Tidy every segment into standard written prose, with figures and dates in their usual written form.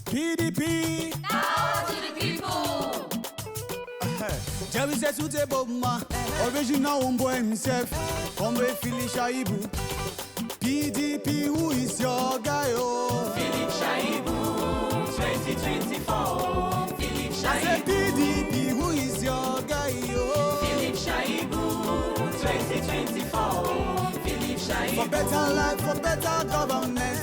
PDP. Now to the people. Jerry says to the Boma, original homeboy himself, Comrade Philip Shaibu. PDP, who is your guy? Oh, Philip Shaibu, 2024. Philip Shaibu. I said PDP, who is your guy? Oh, Philip Shaibu, 2024. Philip Shaibu. for better life, for better government.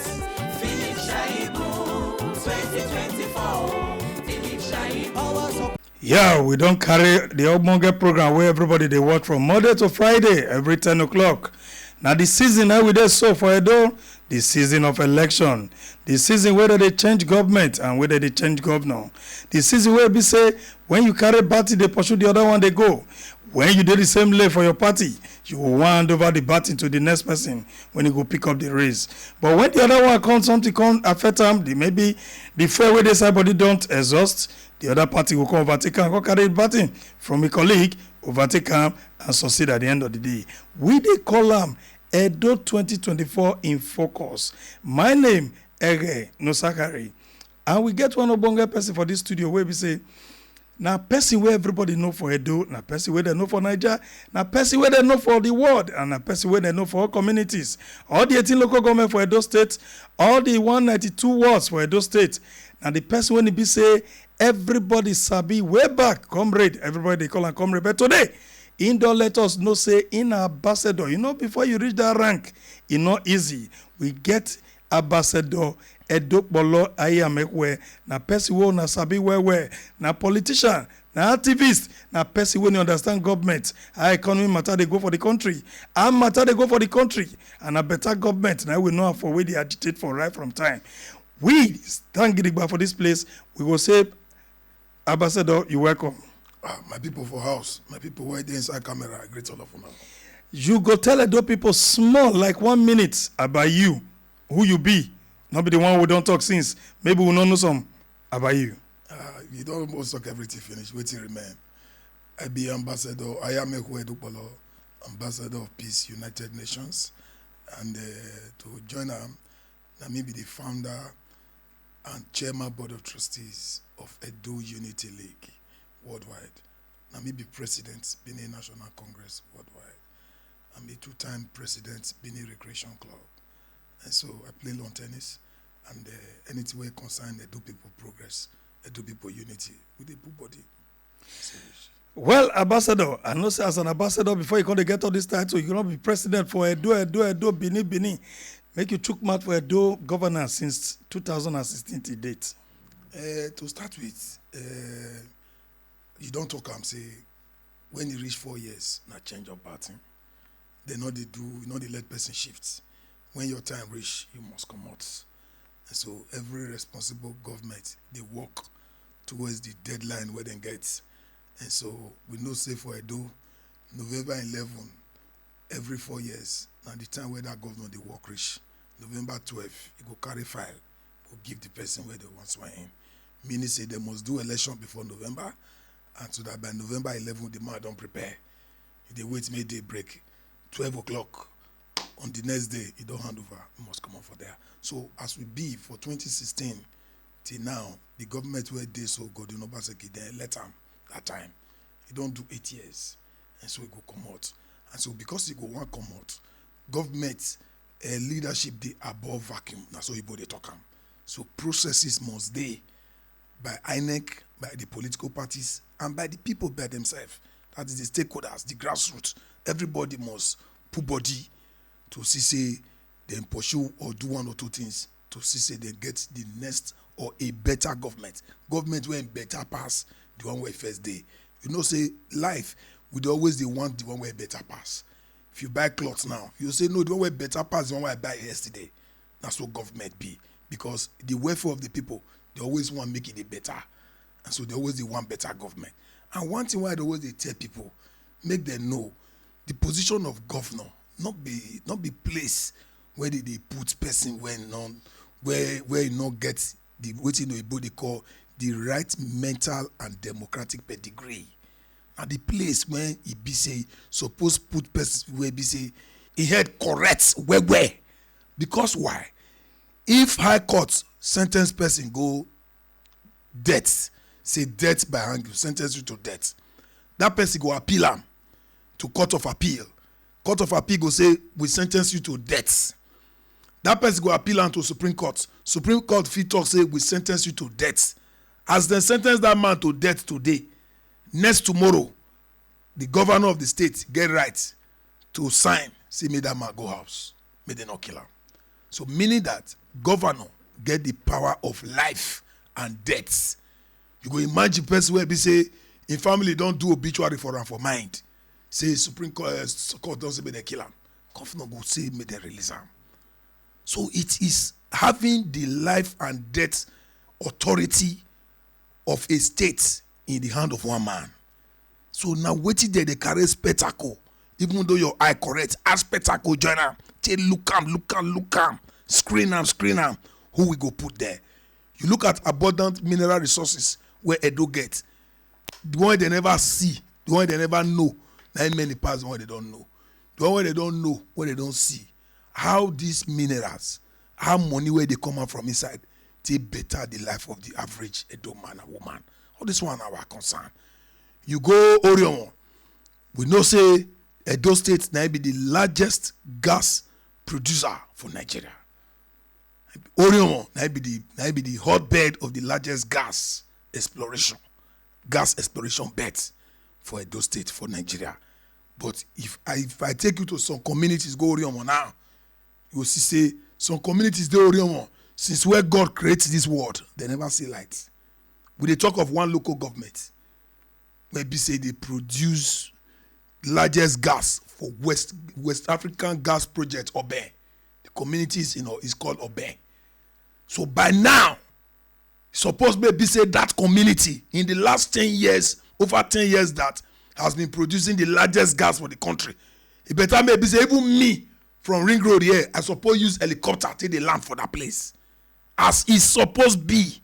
Philip Shaibu, 2024. Philip Shaibu. Powers of Yeah, we don't carry the Ogbonge program where everybody they watch from Monday to Friday every 10 o'clock. Now the season we dey so for Edo, the season of election, the season where they change government and whether they change governor, the season where we say when you carry party they pursue the other one they go. When you do the same lay for your party, you will hand over the baton to the next person when you go pick up the race. But when the other one comes, something come affect them, they maybe the fair way they say body don't exhaust, the other party will come overtake and go carry the baton from a colleague, overtake him and succeed at the end of the day. We they call them Edo 2024 in focus. My name Ege Nosakari. And we get one Ogbonge person for this studio where we say, now person where everybody know for Edo, now person where they know for Niger, now person where they know for the world, and now person where they know for all communities. All the 18 local government for Edo State, all the 192 wards for Edo State. Now the person when he be say, everybody sabi way back, comrade, everybody they call him comrade. But today, in don't let us know say in ambassador, you know, before you reach that rank, it's not easy. We get ambassador Edokpolo Aiyamenkhue, na person who na sabi where, na politician, na activist, na person when you understand government, how economy matter they go for the country, how matter they go for the country, and a better government. Now we know for where they agitate for right from time. We stand gidigba for this place. We will say, Ambassador, you welcome. My people for house, my people who are inside camera, I greet all of them. You go tell Edo people small, like 1 minute about you, who you be. Not be the one who don't talk since. Maybe we don't know some about you. You don't almost talk everything finished. Waiting remain. I be Ambassador Aiyamenkhue Edokpolo, Ambassador of Peace, United Nations, and to join them, I may be the founder and chairman board of trustees of Edo Unity League worldwide. I may be president, Benin National Congress worldwide. I'm a two-time president, Benin Recreation Club. And so I play lawn tennis, and anything where concern Edo people progress, Edo people unity with the poor body. Well, Ambassador, I know say as an ambassador, before you come to get all this title, you cannot be president for Edo, Benin. Make you took mat for Edo governance since 2016 to date. To start with, you don't talk and say, when you reach 4 years, not change your party. They know they do, you know they let person shifts. When your time reach, you must come out. And so every responsible government, they work towards the deadline where they get. And so we know say for Edo, November 11, every 4 years, now the time where that governor they work reach. November 12, you go carry file, go give the person where they want swear in. Meaning say they must do election before November, and so that by November 11, the man don't prepare. If they wait may day break, 12 o'clock, on the next day, you don't hand over, you must come on for there. So as we be for 2016 till now, the government where they so good in Obaseki, they let them that time. You don't do 8 years. And so we go come out. And so because you go one come out, government leadership they above vacuum. That's how you they talk am. So processes must they by INEC, by the political parties, and by the people by themselves. That is the stakeholders, the grassroots. Everybody must put body to see say they pursue or do one or two things to see say they get the next or a better government. Government where better pass the one where first day. You know say life we always they want the one where better pass. If you buy clothes now, you say no, the one where better pass the one where I buy yesterday. That's what government be. Because the welfare of the people, they always want to make it a better. And so they always they want better government. And one thing why they always they tell people, make them know the position of governor, not be place where they put person when none, where you not get the what you know they call the right mental and democratic pedigree. And the place when he be say suppose put person where be say he had correct where. Because why? If high court sentence person go death, say death by hanging, sentence you to death. That person go appeal am to court of appeal. Court of appeal go say we sentence you to death. That person go appeal am to Supreme Court. Supreme Court fit talk say we sentence you to death. As they sentence that man to death today, next tomorrow, the governor of the state get right to sign, say make that man go house, may they not kill him. So meaning that governor get the power of life and death. You go imagine person where be say in family don't do obituary for him for mind. Say Supreme Court don't say may they kill him. Governor go say may they release him. So it is having the life and death authority of a state in the hand of one man. So now waiting there they carry spectacle. Even though your eye correct, add spectacle join am. Say look am, screen am. Who we go put there? You look at abundant mineral resources where Edo get. The one they never see, the one they never know. Not many parts the one they don't know. The one where they don't know, where they don't see. How these minerals, how money where they come out from inside, they better the life of the average Edo man and woman. All this one our concern. You go Orion, we know say Edo State now be the largest gas producer for Nigeria. Orion now be the hotbed of the largest gas exploration bed for Edo State for Nigeria. But if I take you to some communities, go Orion now, you will see say some communities they Orion since where God creates this world, they never see light. We dey talk of one local government where be say they produce largest gas for West African gas project Obe. The community is called Obe. So by now, suppose maybe say that community in the last 10 years, over 10 years that has been producing the largest gas for the country. It better maybe say even me from Ring Road here, I suppose use helicopter till they land for that place. As it's supposed be.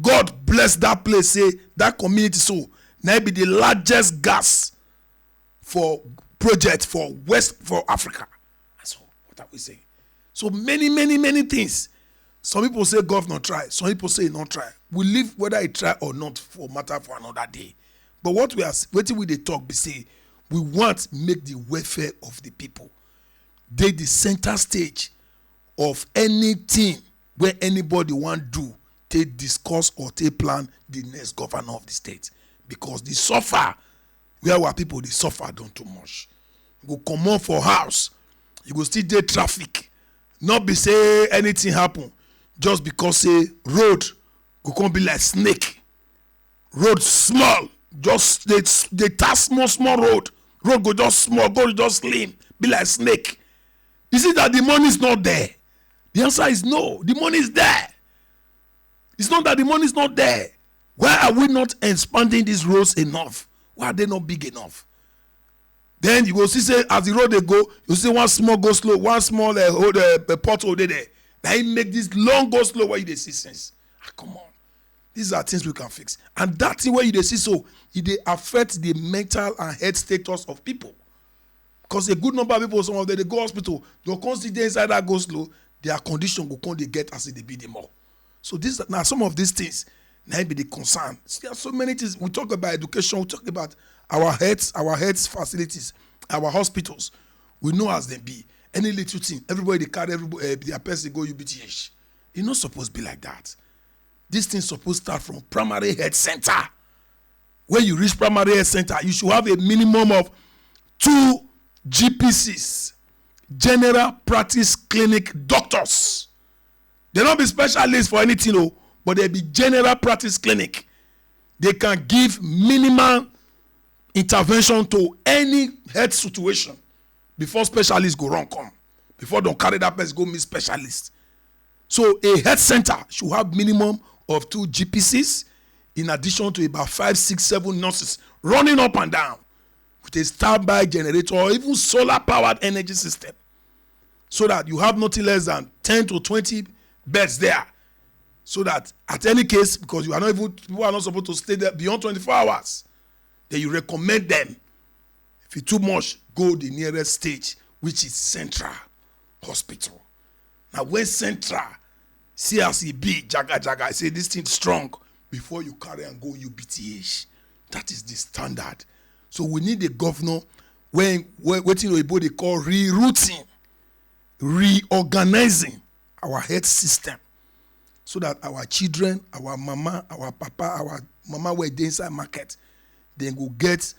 God bless that place, say that community so now be the largest gas for project for Africa. So what are we saying? So many things. Some people say God not try. Some people say not try. We leave whether he try or not for matter for another day. But what we are waiting with the talk be say we want make the welfare of the people. They the center stage of anything where anybody want do. They discuss or they plan the next governor of the state. Because the suffer, where our people they suffer don't too much. You go come on for house, you go still dey traffic. Not be say anything happen just because say road go come be like snake. Road small, just they task small road. Road go just small, go just slim, be like snake. Is it that the money is not there? The answer is no. The money is there. It's not that the money is not there. Why are we not expanding these roads enough? Why are they not big enough? Then you go see say as the road they go, you see one small go slow, one small pothole there. Now he make this long go slow where you dey see sense. Come on. These are things we can fix. And that thing where you dey see so, it affect the mental and health status of people. Because a good number of people, some of them, they go hospital, they'll come sit there inside that go slow, their condition will come they get as they be them more. So this now some of these things now be the concern. There are so many things. We talk about education, we talk about our health facilities, our hospitals. We know as they be. Any little thing, everybody they carry their person go UBTH. It's not supposed to be like that. This thing supposed to start from primary health center. When you reach primary health center, you should have a minimum of 2 GPCs, general practice clinic doctors. They don't be specialists for anything, but they be general practice clinic. They can give minimal intervention to any health situation before specialists go wrong come. Before don't carry that person go meet specialists. So a health center should have minimum of 2 GPCs in addition to about 5, 6, 7 nurses running up and down with a standby generator or even solar powered energy system. So that you have nothing less than 10 to 20 beds there. So that at any case, because people are not supposed to stay there beyond 24 hours, then you recommend them. If it's too much, go the nearest stage, which is Central Hospital. Now when Central, CRCB, Jaga, say this thing strong, before you carry and go UBTH. That is the standard. So we need a governor when waiting Oyibo they call rerouting, reorganizing our health system so that our children, our mama, our papa, our mama were inside market, they go get,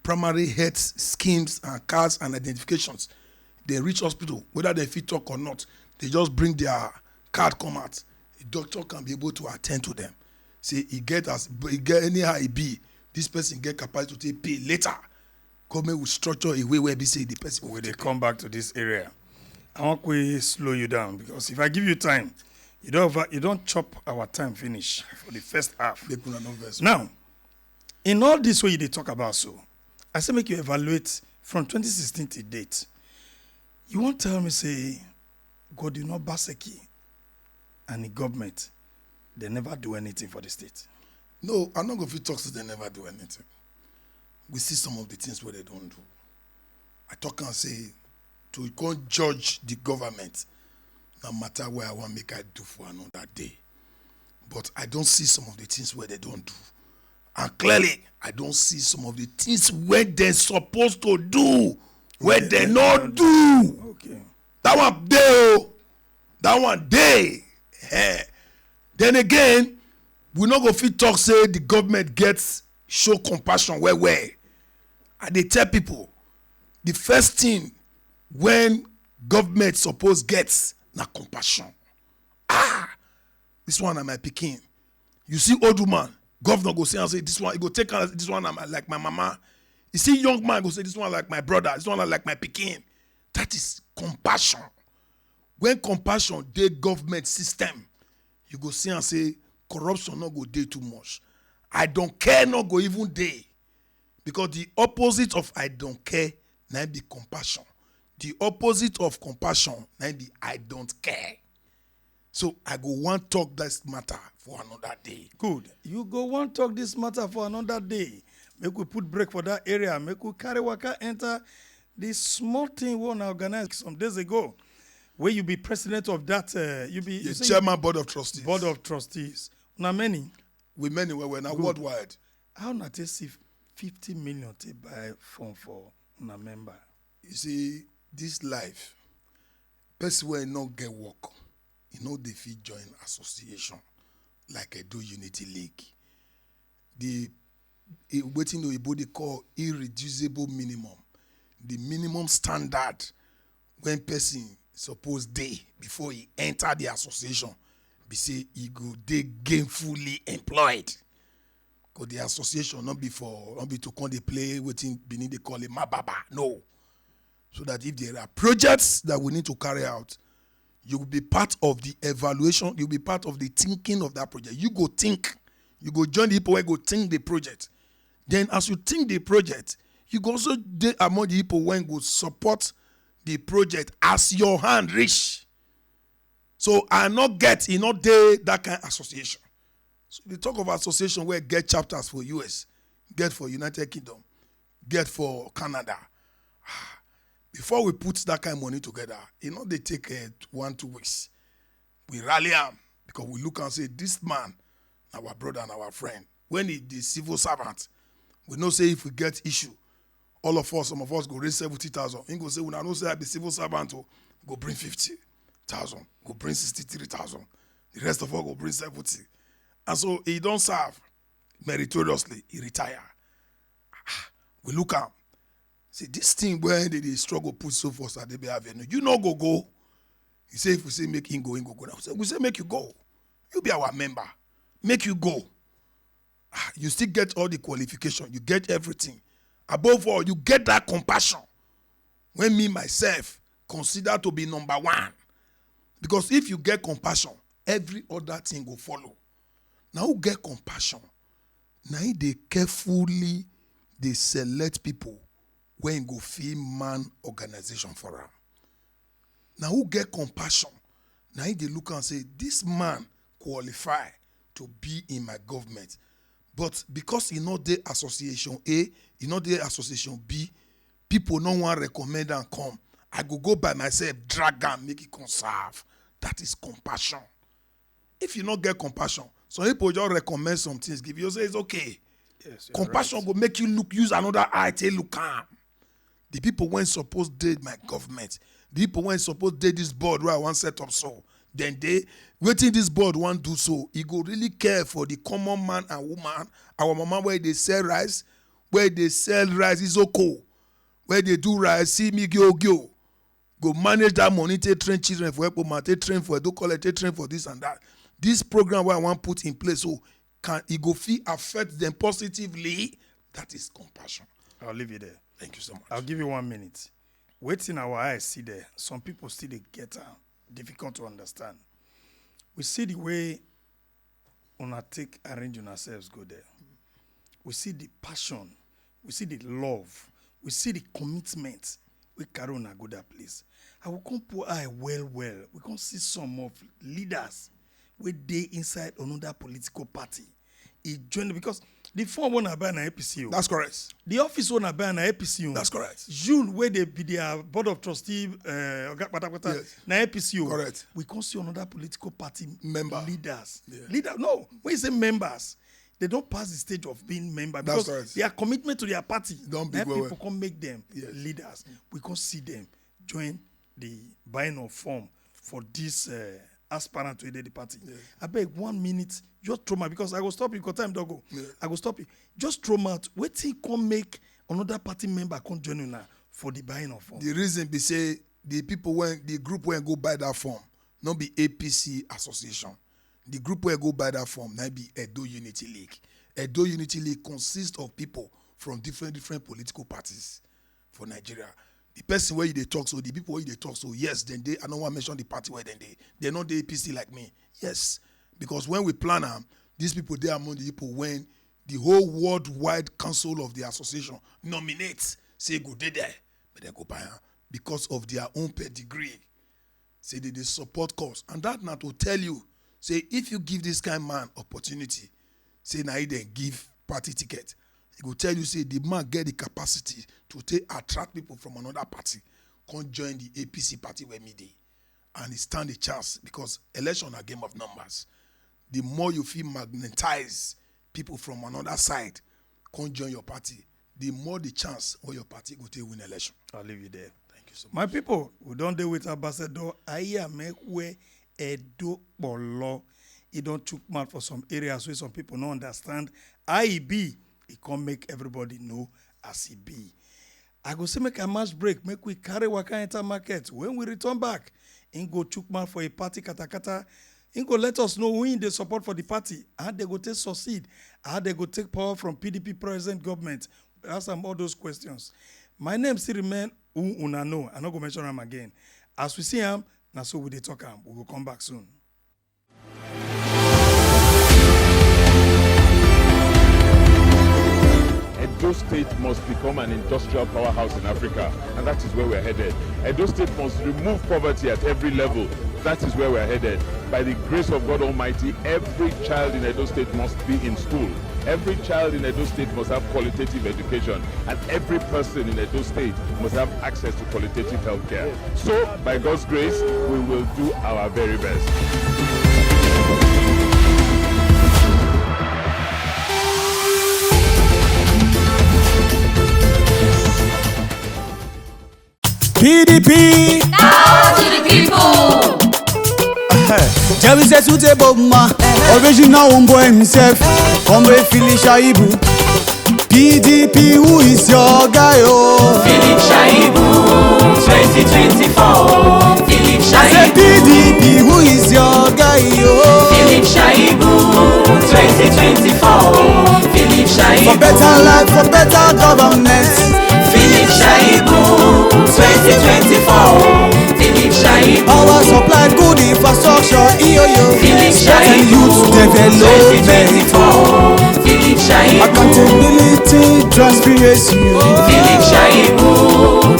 primary health schemes and cards and identifications. They reach hospital, whether they fit talk or not, they just bring their card come out. The doctor can be able to attend to them. Say he get anyhow he be, this person get capacity to pay later. Government will structure a way where we say the person when they come back to this area, I want to slow you down because if I give you time, you don't chop our time finish for the first half. Now, in all this way they talk about, so I say make you evaluate from 2016 to date. You won't tell me say God, Obaseki and the government, they never do anything for the state. No, I'm not going to talk to they never do anything. We see some of the things where they don't do. I talk and say, to go judge the government, no matter where I want to make I do for another day. But I don't see some of the things where they don't do. And clearly, I don't see some of the things where they're supposed to do, where they not do. Okay. That one day, that one day. Then again, we not go fit talk say the government gets show compassion where. And they tell people the first thing when government suppose gets na compassion. This one am my pikin. You see old woman, governor go say and say this one, he go take this one am like my mama. You see young man go say this one like my brother, this one like my pikin. That is compassion. When compassion dey government system, you go see and say corruption not go dey too much. I don't care not go even dey. Because the opposite of I don't care na be compassion. The opposite of compassion na be I don't care. So I go want talk this matter for another day. Good. You go want talk this matter for another day. Make we put break for that area. Make we carry waka enter this small thing we organized some days ago. Where you be president of that, you be the chairman board of trustees. Board of trustees. Now many. We many we're now worldwide. How not they see 50 million to buy phone for a member? You see, this life, person will not get work. They fit join association like EDO Unity League. The waiting Oyibo they call irreducible minimum. The minimum standard when person suppose day before he enter the association, be say he go they gainfully employed. Because the association not be to come they play waiting beneath they call it mababa. No. So that if there are projects that we need to carry out, you will be part of the evaluation, you'll be part of the thinking of that project. You go think, you go join the people where go think the project. Then as you think the project, you go also among the people when go support the project as your hand reach. So I not get that kind of association. So we talk of association where get chapters for US, get for United Kingdom, get for Canada. Before we put that kind of money together, they take 1-2 weeks. We rally them because we look and say, this man, our brother and our friend, when he the civil servant, we know say if we get issue, all of us, some of us go raise 70,000. He go say, when I know say I be civil servant, go bring 50,000, go bring 63,000. The rest of us go bring 70. And so he don't serve meritoriously, he retire. We look at see this thing where they struggle put so for Sadebe Avenue. You know go. He say if we say make him go. Now we say make you go. You be our member. Make you go. You still get all the qualification. You get everything. Above all, you get that compassion. When me myself consider to be number one. Because if you get compassion, every other thing will follow. Now who get compassion? Now they carefully they select people when go feel man organization for them. Now who get compassion? Now they look and say, this man qualify to be in my government. But because he not the association A, he not the association B, people no one recommend and come. I go by myself, drag and make it conserve. That is compassion. If you not get compassion, Some people just recommend some things, give you say it's okay. Yes, Compassion will make you use another eye, tell you calm. The people when supposed did my government, the people when supposed did this board where I want set up so, then they waiting this board want do so. He go really care for the common man and woman. Our mama where they sell rice is okay. Where they do rice, see me go. Go manage that money, take train children for help, take train for do collect, take train for this and that. This program where I want put in place so can it go feel affect them positively? That is compassion. I'll leave you there. Thank you so much. I'll give you 1 minute. Waiting our eyes see there. Some people still they get difficult to understand. We see the way una take arrange yourselves go there. We see the passion. We see the love. We see the commitment. We carry on go that place. I will come put eye well. We can see some of leaders where they inside another political party. He joined because the form one buy na APC. That's correct. The office one buy na APC. That's correct. June where they be their board of trustee Yes. na APC. Correct. We can see another political party Member. leaders. Yeah. Leader no, when you say members, they don't pass the stage of being member That's because correct. their commitment to their party. Don't be Then well. people can make them Yes. leaders. We can see them join the buying of form for this aspirant to the party. Yeah. I beg 1 minute, just throw my because I will stop you because time don't go. Yeah. I will stop you. Just throw my out. Wait till come make another party member come join you now for the buying of form. The reason be say the people when the group when go buy that form, not be APC association. The group where go buy that form, now be EDO Unity League. EDO Unity League consists of people from different political parties for Nigeria. The person where they talk so, the people where they talk so, yes, then they, I don't want to mention the party where then they're not the APC like me. Yes, because when we plan them, these people, they are among the people when the whole worldwide council of the association nominates, say go there, but they go buy them because of their own pedigree. Say they support cause. And that now to tell you, say if you give this kind of man opportunity, say now he then give party ticket, he will tell you, say the man get the capacity to attract people from another party, come join the APC party where me dey. And he stand a chance because election are game of numbers. The more you feel magnetize people from another side, come join your party, the more the chance or your party go to win election. I'll leave you there. Thank you so much. My people, we don't deal with Ambassador Aiyamenkhue Edokpolo. He don't chook mouth for some areas where some people don't understand. IEB, he can't make everybody know as he be. I go say make a match break, make we carry waka enter market. When we return back, he go chook mouth for a party katakata. He go let us know who in the support for the party, how they go take succeed, how they go take power from PDP present government. Ask them all those questions. My name still remain una know. I'm not going to mention him again. As we see him, now so we dey talk him. We will come back soon. Edo State must become an industrial powerhouse in Africa, and that is where we're headed. Edo State must remove poverty at every level. That is where we're headed. By the grace of God Almighty, every child in Edo State must be in school. Every child in Edo State must have qualitative education, and every person in Edo State must have access to qualitative health care. So, by God's grace, we will do our very best. PDP. Now to the people. Jabise Sute Bobma, original homeboy himself. Come with Philip Shaibu. PDP, who is your guy? Oh, Philip Shaibu 2024. Philip I say Shaibu. PDP, who is your guy? Oh, Philip Shaibu 2024. Philip Shaibu. for better life, for better government. Philip Shaibu 2024. Philip Shaibu. Power supply, good infrastructure, EOO. Philip And Shaibu youth development. 2024. Philip Shaibu. Accountability, transparency. Philip Shaibu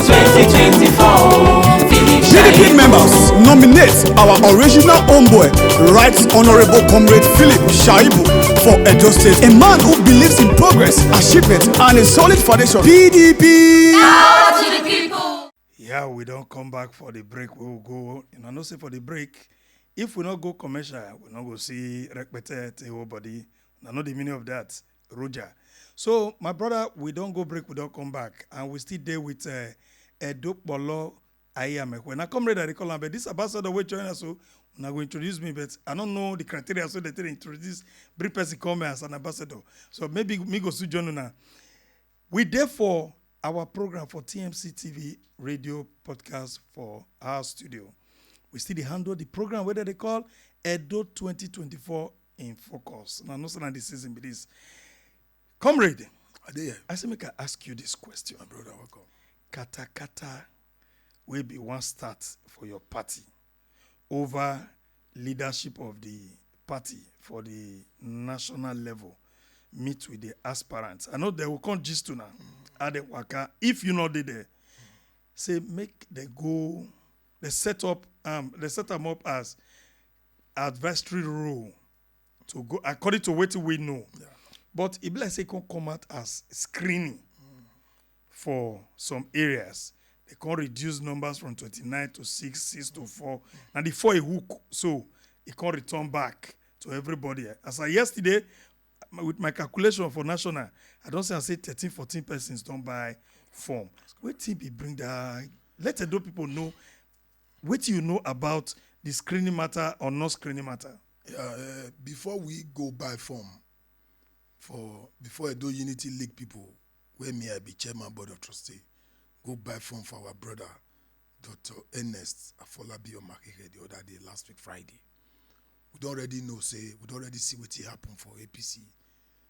2024. Philip PDP Shaibu. members nominate our original homeboy, Right Honorable Comrade Philip Shaibu for Edo State. A man who believes in progress, achievement, and a solid foundation. PDP. Now to the people. Yeah, we don't come back for the break. We will go. I know say for the break, If we not go commercial, we not go see repete the whole body. I know the meaning of that, Roger. So, my brother, we don't go break, we don't come back. And we still there with Edokpolo Aiyamenkhue. When I come ready, I call him, but this ambassador will join us, so now go introduce me, but I don't know the criteria, so they introduce bring person come as an ambassador. So maybe me go to join now. We there for our program for TMC TV radio podcast for our studio. We still handle the program whether they call EDO 2024 in focus. Now, no certain decision be this. Comrade, I say make I ask you this question, my brother. Welcome. Kata kata will be one start for your party over leadership of the party for the national level. Meet with the aspirants. I know they will come gist to now. At the waka, if you know they there, say make they go. They set them up as advisory role to go according to what we know. Yeah. But it be like say can come out as screening for some areas. They can reduce numbers from 29 to 6, 6 to 4. Now the 4 a hook, so it can return back to everybody. As I yesterday, with my calculation for national, I don't say 13, 14 persons don't buy form. Wait till we bring that. Let the people know what you know about the screening matter or not screening matter. Before we go buy form before EDO Unity League people, where me I be chairman board of trustee, go buy form for our brother, Dr. Ernest Afolabi the other day, last week Friday. We don't already know, we don't already see what happened for APC.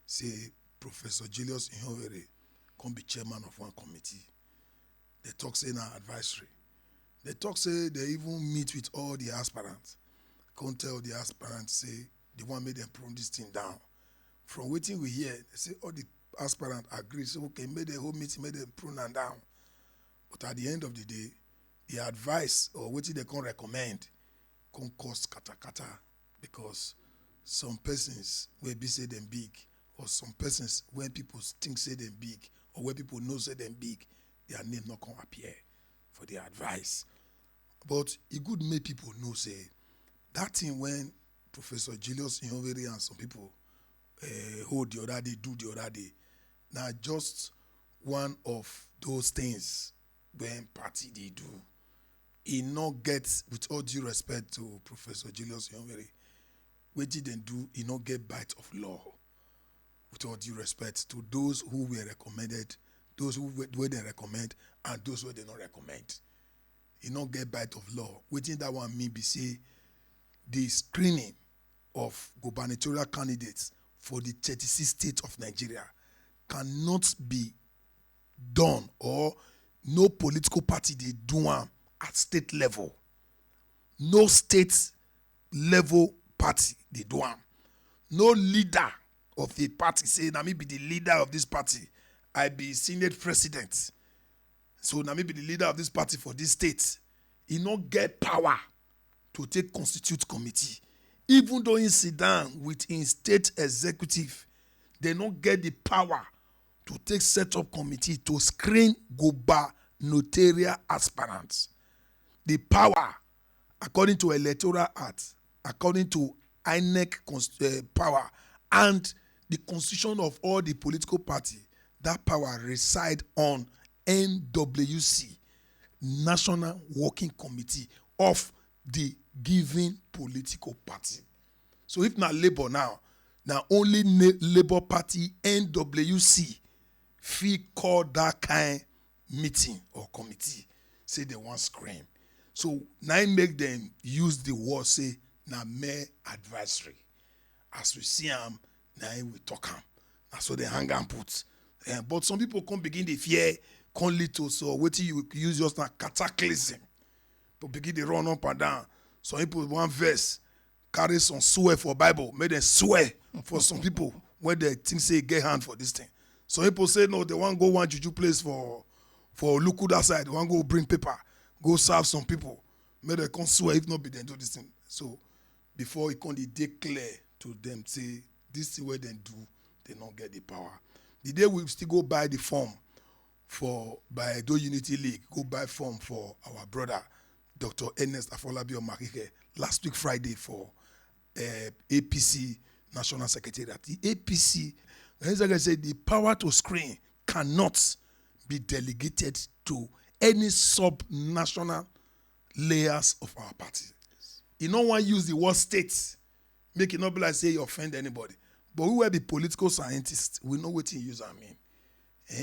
Say Professor Julius Ihovere can be chairman of one committee. They talk say now advisory. They talk say they even meet with all the aspirants. Can't tell the aspirants say they want me them prune this thing down. From waiting we hear, they say all the aspirants agree. So okay, made the whole meeting, made them prune them down. But at the end of the day, the advice or what they can recommend can cost kata because some persons will be say them big, or some persons when people think say them big, or where people know say them big, their name not gonna appear for their advice. But it could make people know say that thing when Professor Julius Ihovere and some people hold the other day, do the other day. Now just one of those things when party they do. He not get, with all due respect to Professor Julius Ihovere, what did they do? He not get bite of law. With all due respect to those who were recommended, those who were they recommend, and those who they not recommend. He not get bite of law. Waiting that one mean be say the screening of gubernatorial candidates for the 36 states of Nigeria cannot be done, or no political party they do them at state level. No state level party they do them. No leader of the party say, "Na me be the leader of this party. I be Senate president. So na me be the leader of this party for this state." He not get power to take constitute committee. Even though he sit down with his state executive, they don't get the power to take set up committee to screen gubernatorial aspirants. The power, according to Electoral Act, according to INEC power, and the constitution of all the political party, that power reside on NWC, National Working Committee of the given political party. So if not Labour now only Labour Party NWC fee call that kind meeting or committee, say they want screen. So now make them use the word say na mere advisory. As we see them, now we talk them. That's what they hang and put. But some people can't begin the fear, can't lead to so wait till you use just a cataclysm. But begin to run up and down. Some people one verse carry some swear for Bible, make them swear for some people when they think say get hand for this thing. Some people say no, they want to go one juju place for Luku that side. They want to go bring paper, go serve some people. Make them come swear if not be them do this thing. So before it can declare to them say this is what they do, they don't get the power. The day we still go buy the form by EDO Unity League, go buy form for our brother Dr. Ernest Afolabi Omakike last week Friday for APC National Secretariat. The APC, as I said, the power to screen cannot be delegated to any sub-national layers of our party. You don't want to use the word states, make it not be like say you offend anybody. But we were the political scientists, we know what you use I mean.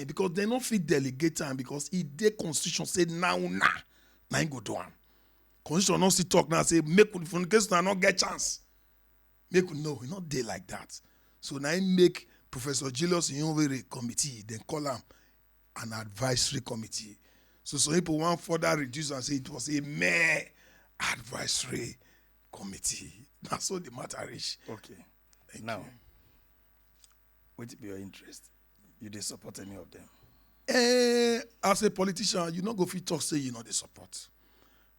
Because they don't fit delegate time because if the constitution say now go do am. Constitution not still talk now say make in case I not get chance. Make no, we not dey like that. So now make Professor Julius Nyonwere committee, then call him an advisory committee. So some people want further reduce and say it was a mere advisory committee. That's all the matter is. Okay. Now, what be your interest? You dey support any of them? As a politician, you not go fit talk say you know the support.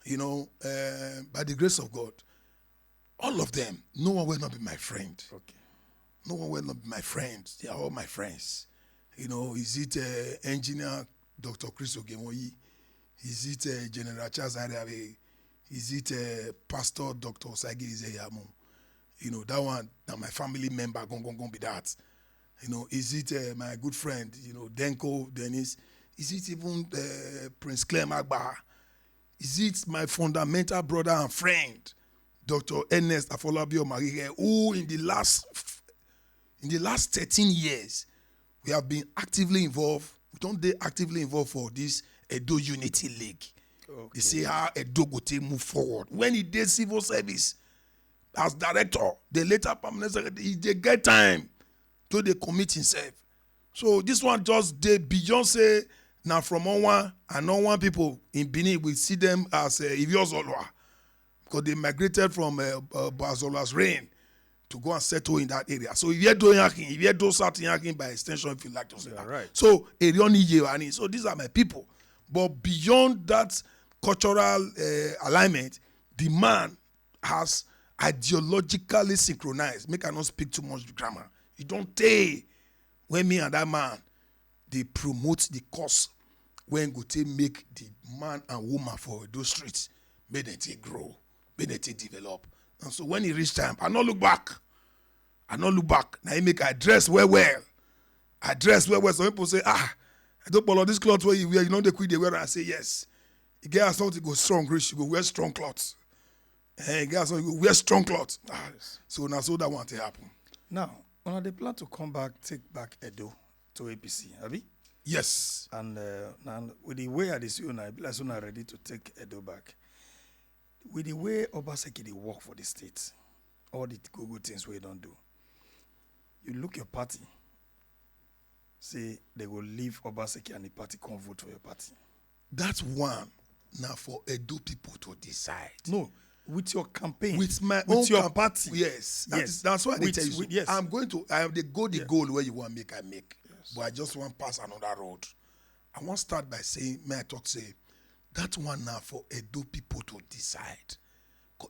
By the grace of God, all of them, no one will not be my friend. Okay. No one will not be my friend. They are all my friends. Is it engineer Dr. Chris Ogemoyi? Is it General Charles Ariabe? Is it Pastor Dr. Osagi Izeyamu? That one, now my family member, gonna be that. Is it my good friend, Denko Dennis? Is it even Prince Clem Agba? Is it my fundamental brother and friend, Dr. Ernest Afolabi Omakike, who in the last 13 years, we have been actively involved. We don't dey actively involved for this Edo Unity League. Okay. They say how Edo go take move forward. When he did civil service as director, the later permanent secretary, they get time to they commit himself. So this one just dey beyond say now from one and no one people in Benin we see them as Iviozolwa because they migrated from Bazola's reign to go and settle in that area. So if you're doing hacking, if you're doing something hacking by extension, if you like to say that. Right. So so these are my people. But beyond that cultural alignment, the man has ideologically synchronized. Make I not speak too much grammar. You don't take when me and that man they promote the cause when go take make the man and woman for those streets, make them take grow, make them take develop. And so when it reach time, I not look back. Now he make I dress well. I dress well. Some people say, Edokpolo, this cloth where you wear, they quit they wear. I say yes. You get something go strong, rich, you go wear strong clothes. You get something, you go wear strong clothes. So now so that want to happen. Now, when they plan to come back, take back Edo to APC, have you? Yes. And now with the way I see you now, ready to take Edo back. With the way Obaseki they work for the state, all the good things we don't do. You look your party, say they will leave Obaseki and the party come vote for your party. That's one. Now for Edo people to decide. No, with your campaign. With your party. Yes. That's why I tell you. Yes. I have the goal where you want to make, I make. Yes. But I just want to pass another road. I want to start by saying, that one now for Edo people to decide.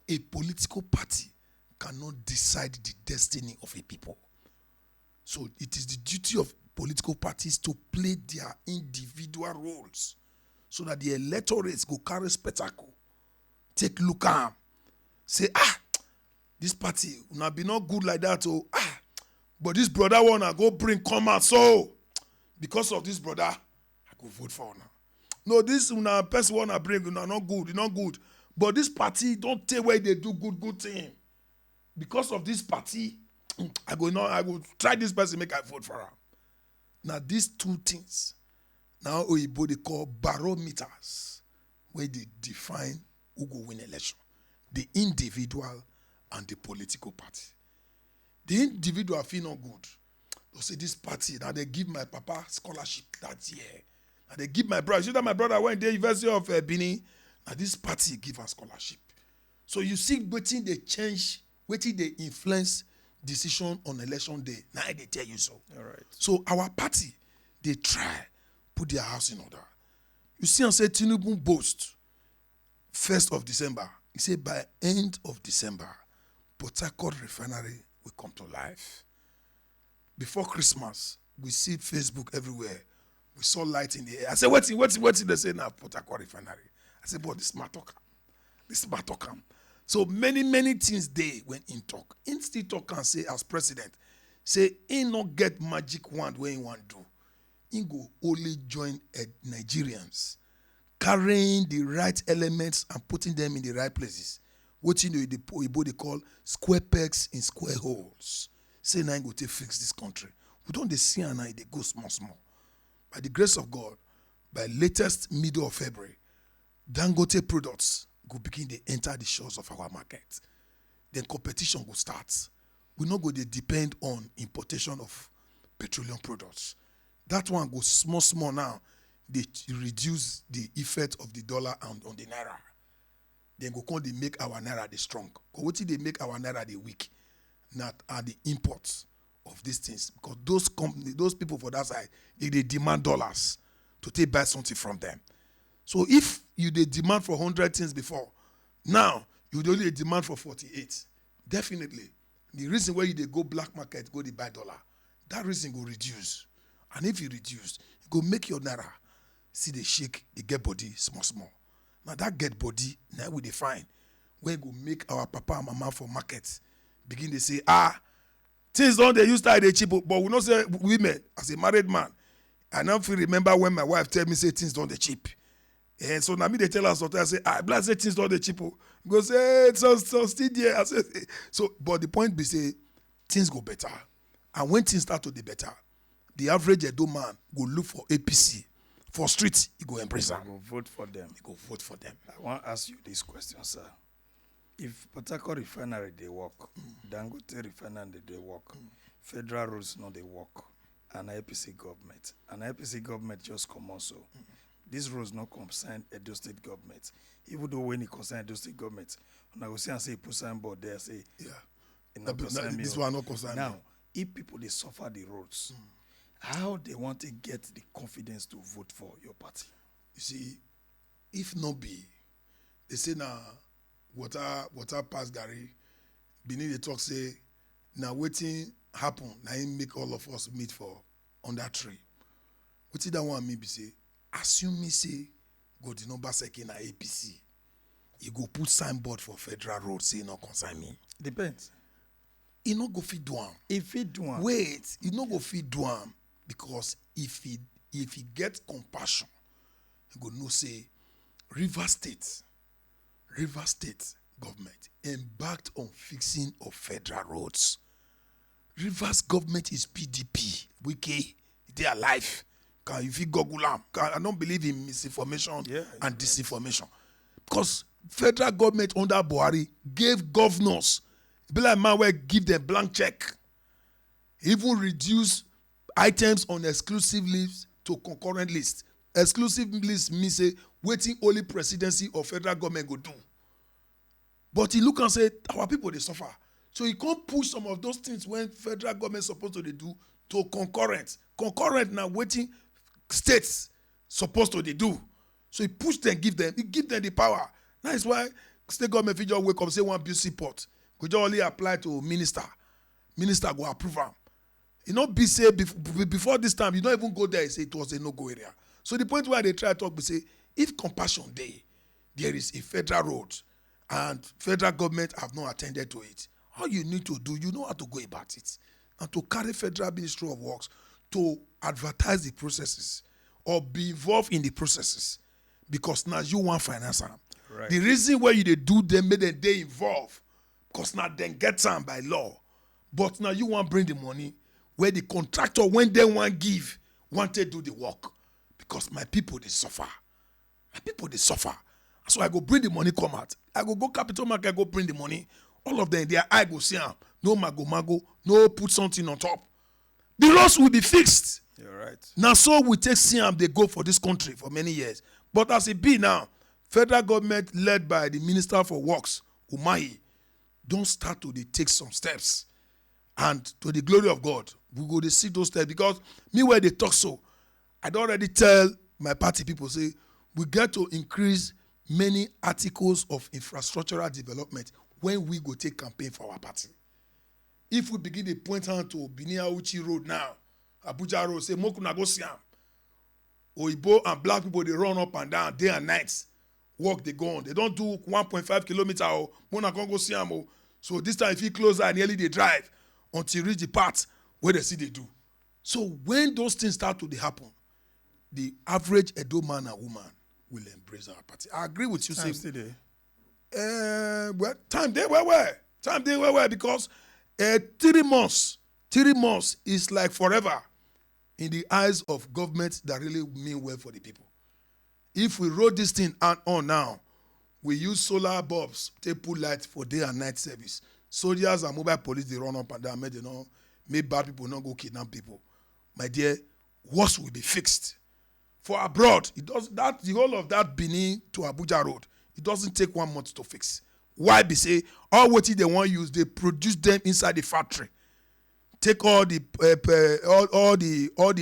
A political party cannot decide the destiny of a people. So it is the duty of political parties to play their individual roles so that the electorates go carry spectacle. Take look at them. Say, this party will be not good like that. But this brother wanna go bring come out. So because of this brother, I go vote for now. No, this person wanna bring not good. But this party don't take where they do good thing. Because of this party, I will try this person, make I vote for her. Now these two things, now Oyibo they call barometers, where they define who go win election. The individual and the political party. The individual feel not good. They say this party, now they give my papa scholarship that year. Now they give my brother. You see that my brother went to the University of Benin. Now this party give a scholarship. So you see waiting they change, waiting they influence decision on election day. Now they tell you so. All right. So our party, they try put their house in order. You see and say Tinubu boast 1st of December. He said by end of December, Port Harcourt refinery will come to life. Before Christmas, we see Facebook everywhere. We saw light in the air. I said, what's they say now, Port Harcourt refinery? I said, but this matter. This man talk am. So many things they when in talk. In still talk and say as president, say he not get magic wand where he want do. He go only join Nigerians, carrying the right elements and putting them in the right places. What you know they call square pegs in square holes. Say now go to fix this country. We don't they see and they go small. By the grace of God, by latest middle of February, Dangote products go begin to enter the shores of our market. Then competition will start. We not go to depend on importation of petroleum products. That one goes small now. They reduce the effect of the dollar and on the naira. Then go come they make our naira the strong. Because what they make our naira the weak? Not are the imports of these things. Because those companies, those people for that side, they demand dollars to take buy something from them. So if you they demand for 100 things before, now you only demand for 48. Definitely, the reason why you they go black market, go they buy dollar, that reason go reduce. And if you reduce, it go make your naira see the shake, they get body small. Now that get body, now we define where go make our papa and mama for market begin to say, things don't they used to they cheap, but we not say women as a married man. I now feel remember when my wife tell me say things don't they cheap. And so now me they tell us something. I say, I say things don't they cheap. Go say it's so still there. I say, so but the point be say things go better. And when things start to be better, the average Edo man go look for APC. For streets, he go embrace them. Go vote for them. He go vote for them. I want to ask you this question, sir. If Port Harcourt refinery they work, Dangote refinery they work, federal roads no they work, and APC government just come also. These roads not concern Edo State government. Even though when it concern Edo State government, when I go say and say put signboard there say, This one not concern now. me. If people they suffer the roads, how they want to get the confidence to vote for your party? You see, if not be, they say now water pass Gary, beneath the talk say now waiting happen, now he make all of us meet for on that tree. What did that one me be say? Assume me say go to Obaseki na APC. You go put signboard for federal road say no concern me. Depends. He no go fit do am. If he do am, Wait, he no go fit do am because if he get compassion, he go know say River State government embarked on fixing of federal roads. Rivers government is PDP. Wiki, they are alive. Can if you Google am? I don't believe in misinformation and disinformation. Because federal government under Buhari gave governors, be like man where give them blank check. Even reduce items on exclusive lists to concurrent lists. Exclusive list means say waiting only presidency or federal government go do. But he look and say our people they suffer. So he can't push some of those things when federal government supposed to they do to concurrent. Concurrent now waiting states supposed to they do. So he push them, give them the power. That's why state government figure wake up say one build seaport. Could you only apply to minister. Minister go approve them. You know, be say before this time, you don't even go there and say it was a no-go area. So the point where they try to talk, we say, if compassion day, there is a federal road and federal government have not attended to it, all you need to do, you know how to go about it. And to carry federal Ministry of Works to advertise the processes or be involved in the processes. Because now you want finance them. Right. The reason why you they do them, make them they involve, because now then get some by law. But now you want bring the money where the contractor, when they want give, want to do the work. Because my people, they suffer. My people, they suffer. So I go bring the money, come out. I go capital market, go bring the money. All of them, their eye go see them. No mago, no put something on top. The roads will be fixed. You're right. Now, so we take Siam, they go for this country for many years. But as it be now, federal government led by the Minister for Works, Umahi, don't start to they take some steps. And to the glory of God, we go to see those steps. Because me where they talk so, I'd already tell my party people, say, we get to increase many articles of infrastructural development when we go take campaign for our party. If we begin to point out to Binia Uchi Road now, Abuja Road, say, Mokuna go Siam. Oibo and black people, they run up and down day and night. work they go on. They don't do 1.5 kilometer or Mona can go see them. So this time if you close and nearly they drive until you reach the part where they see they do. So when those things start to happen, the average Edo man and woman will embrace our party. I agree with you. Time still there. Well, time they were. Time they were because 3 months is like forever in the eyes of governments that really mean well for the people. If we roll this thing on now, we use solar bulbs, they put light for day and night service. Soldiers and mobile police, they run up and down, make bad people not go kidnap people. My dear, worse will be fixed. For abroad, it does that the whole of that Benin to Abuja road, it doesn't take 1 month to fix. Why? They say all what they want to use, they produce them inside the factory. Take all the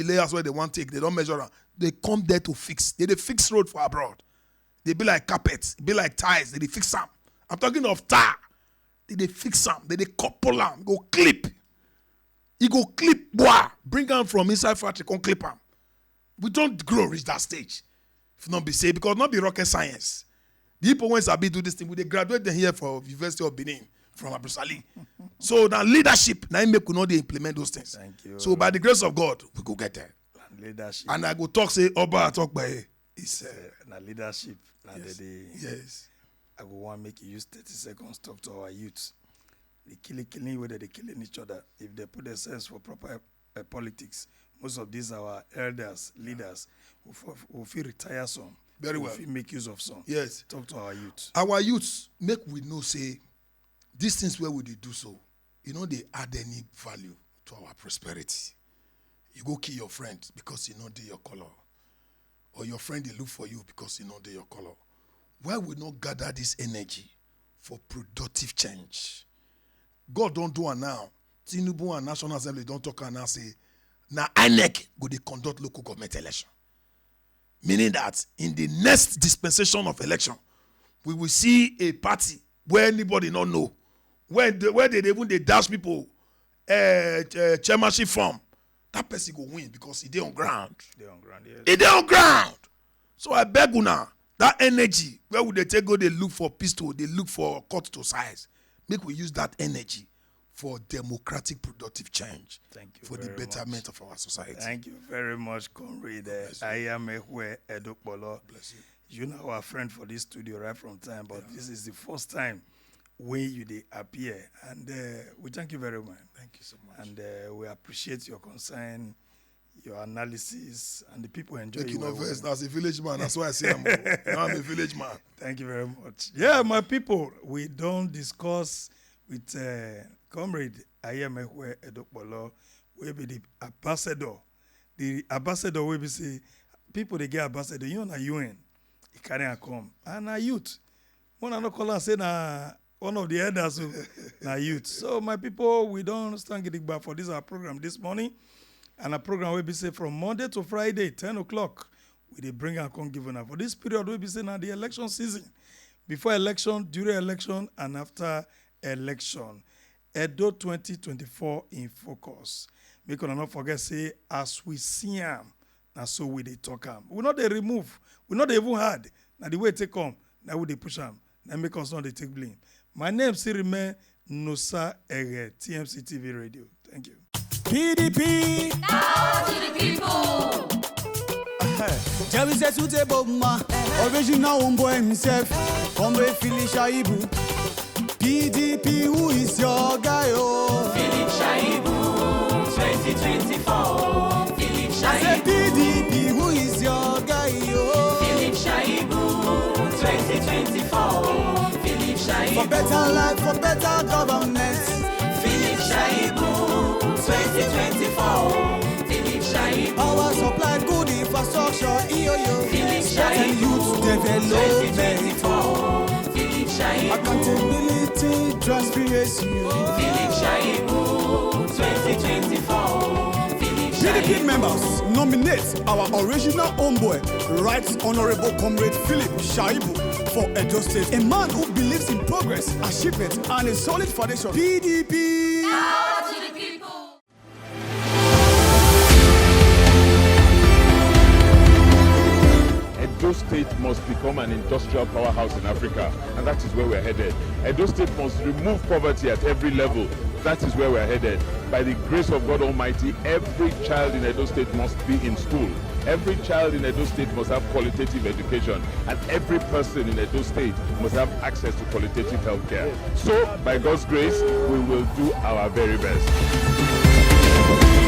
layers where they want to take, they don't measure them. They come there to fix. They fix road for abroad. They be like carpets, be like ties, they fix them. I'm talking of tar. They fix them, they couple them, go clip. He go clip, boah, bring them from inside factory, come clip them. We don't grow reach that stage. If not be say, because not be rocket science. The people when Sabi do this thing, they graduate them here for University of Benin from Abrusali. So now leadership, now make we know they implement those things. Thank you. So by the grace of God, we go get there. Leadership. And I go talk, say, Oba talk by it's Na leadership. yes. I go want make you use 30 seconds talk to our youths. They killing whether they killing each other. If they put themselves for proper politics, most of these our elders, leaders, will feel retire some. Very well. Will feel make use of some. Yes. Talk to our youths. Our youths make we know say these things where we do so, they add any value to our prosperity. You go kill your friend because they your color. Or your friend they look for you because they your color. Why we not gather this energy for productive change? God don't do it now. Tinubu and National Assembly don't talk and now say, now INEC go they conduct local government election. Meaning that in the next dispensation of election, we will see a party where anybody not know. Where they dash people chairmanship form. That person go win because he on ground. They on ground, yes. They on ground. So I beg you now, that energy, where would they take go, they look for pistol, they look for cut to size. Make we use that energy for democratic productive change. Thank you for the very betterment much. of our society. Thank you very much, Comrade Aiyamenkhue Edokpolo. Bless you. You know our friend for this studio right from time, but this is the first time when you they appear. And we thank you very much. Thank you so much. And we appreciate your concern, your analysis, and the people enjoy Thank you. you. As a village man, that's why I say I'm a village man. Thank you very much. Yeah, my people, we don't discuss with Comrade Aiyamenkhue Edokpolo, will be the ambassador. The ambassador will be say, people they get ambassador, you know, UN, he can't come. And a youth. One another call and say, one of the elders na youth. So my people, we don't stand getting back for this our program this morning. And our program will be say from Monday to Friday, 10 o'clock. We they bring and come give for this period will be say now the election season. Before election, during election, and after election. Edo 2024 in focus. Make una not forget say as we see am, na so we dey talk am. We not they remove, we not even hard. Now the way it take come, now we they push am. Now make us not they take blame. My name still remain Nosa Ege, TMC TV Radio. Thank you. PDP. Power to the people. Jerry says to the Boma, original homeboy himself, Comrade Philip Shaibu. PDP, who is your guy? Oh, Philip Shaibu, 2024. Philip I say Shaibu, PDP, who is your guy? Oh, Philip Shaibu, 2024. Philip for Shaibu, better life, for better governance. Philip Shaibu, 2024. Philip Shaibu, Power supply, good infrastructure, EOO. Philip Sport and youth Shaibu, development. 2024. Philip Shaibu, Accountability, transparency. Philip Shaibu, 2024. Philip PDP Shaibu. members nominate our original homeboy, Right Honorable Comrade Philip Shaibu for Edo State. A man who believes in progress, achievement, and a solid foundation. PDP. Power to the people. Edo State must become become an industrial powerhouse in Africa, and that is where we're headed. Edo State must remove poverty at every level. That is where we're headed. By the grace of God Almighty, every child in Edo State must be in school. Every child in Edo State must have qualitative education, and every person in Edo State must have access to qualitative health care. So, by God's grace, we will do our very best.